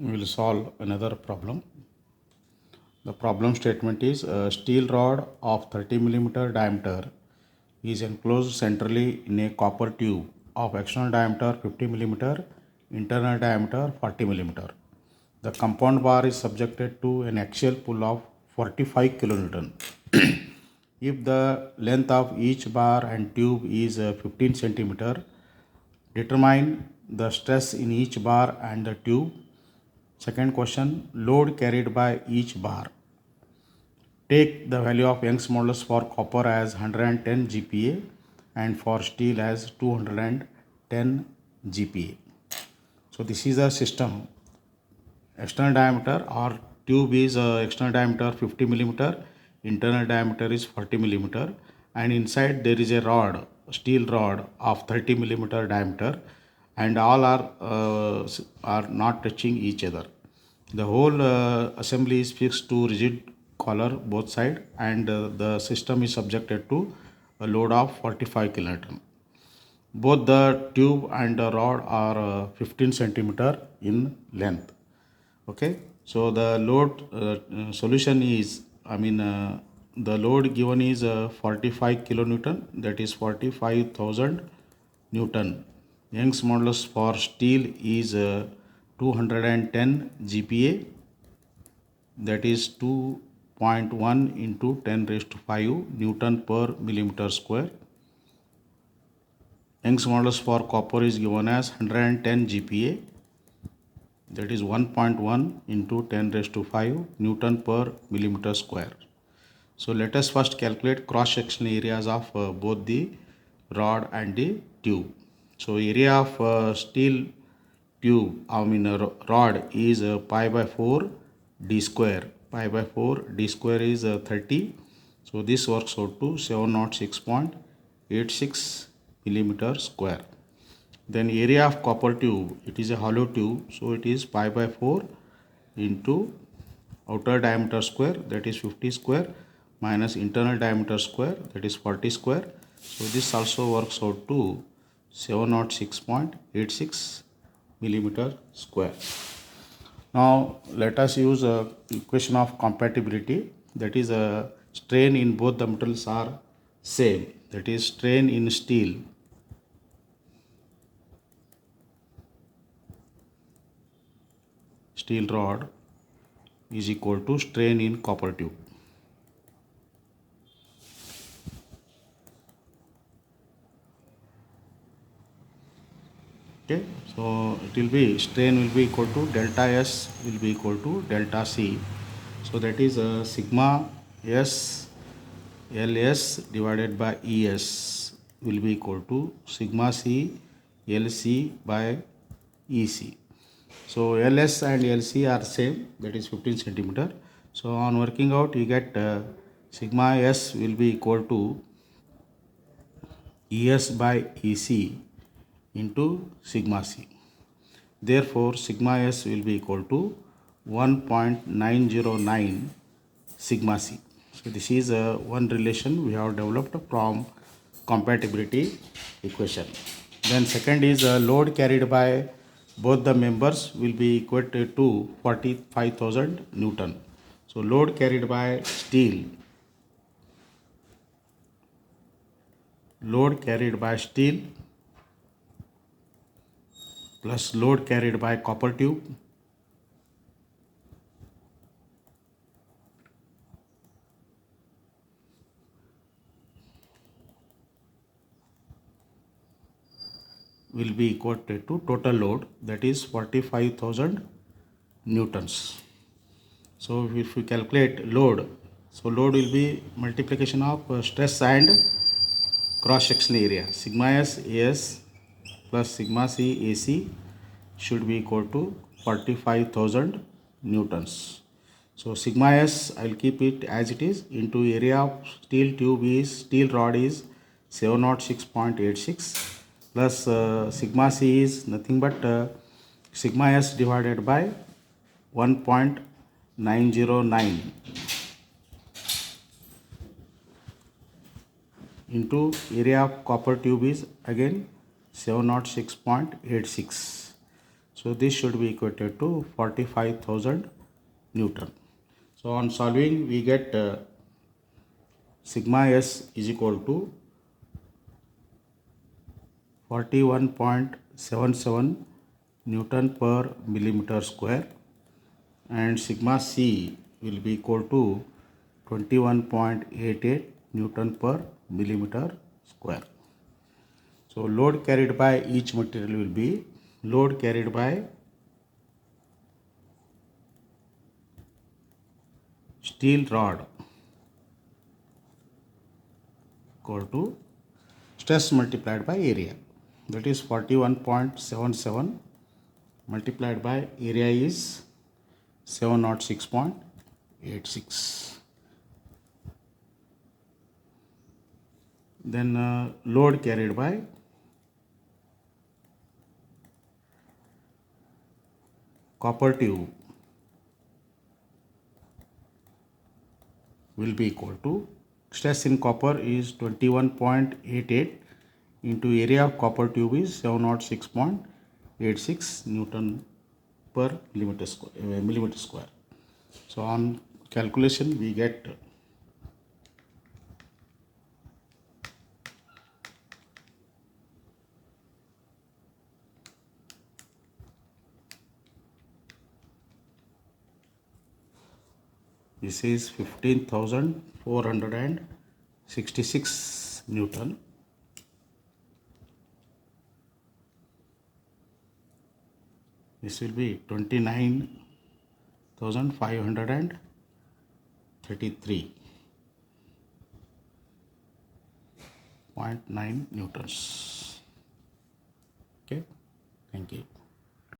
we will solve another problem. The problem statement is a steel rod of 30 millimeter diameter is enclosed centrally in a copper tube of external diameter 50 millimeter, internal diameter 40 millimeter. The compound bar is subjected to an axial pull of 45 kilonewton. If the length of each bar and tube is 15 centimeter, determine the stress in each bar and the tube. Second question, load carried by each bar. Take the value of Young's modulus for copper as 110 GPa and for steel as 210 GPa. So this is a system. External diameter or tube is external diameter 50 millimeter, internal diameter is 40 millimeter, and inside there is a rod, steel rod of 30 millimeter diameter, and all are not touching each other. The whole assembly is fixed to rigid collar both side, and the system is subjected to a load of 45 kilonewton. Both the tube and the rod are 15 centimeter in length. Okay, so the load solution is, the load given is 45 kilonewton, that is 45,000 Newton. Young's modulus for steel is 210 GPa, that is 2.1 into 10 raised to 5 Newton per millimeter square. Young's modulus for copper is given as 110 GPa, that is 1.1 into 10 raised to 5 Newton per millimeter square. So let us first calculate cross-sectional areas of both the rod and the tube. So area of steel tube, rod is pi by 4 d square. Pi by 4 d square is 30. So this works out to 706.86 millimeter square. Then area of copper tube, it is a hollow tube, so it is pi by 4 into outer diameter square, that is 50 square, minus internal diameter square, that is 40 square. So this also works out to 706.86 millimeter square. Now let us use a equation of compatibility, that is a strain in both the metals are same, that is strain in steel rod is equal to strain in copper tube. Okay, so it will be, strain will be equal to delta S will be equal to delta C. So that is sigma S LS divided by ES will be equal to sigma C LC by EC. So LS and LC are same, that is 15 centimeter. So on working out, you get sigma S will be equal to ES by EC into sigma C. Therefore, sigma S will be equal to 1.909 sigma C. So this is one relation we have developed from compatibility equation. Then second is load carried by both the members will be equated to 45,000 Newton. So load carried by steel, plus load carried by copper tube will be equated to total load, that is 45,000 newtons. So if we calculate load, so load will be multiplication of stress and cross sectional area. Sigma S AS plus sigma C AC should be equal to 45,000 newtons. So sigma S, I will keep it as it is, into area of steel rod is 706.86 plus sigma C is nothing but sigma S divided by 1.909 into area of copper tube is again 706.86. So this should be equated to 45,000 Newton. So on solving, we get sigma S is equal to 41.77 Newton per millimeter square, and sigma C will be equal to 21.88 Newton per millimeter square. So load carried by each material will be load carried by steel rod equal to stress multiplied by area, that is 41.77 multiplied by area is 706.86. Then load carried by copper tube will be equal to stress in copper is 21.88 into area of copper tube is 706.86 Newton per millimeter square. So on calculation we get this is 15,466 Newton. This will be 29,533.9 newtons. Okay, thank you.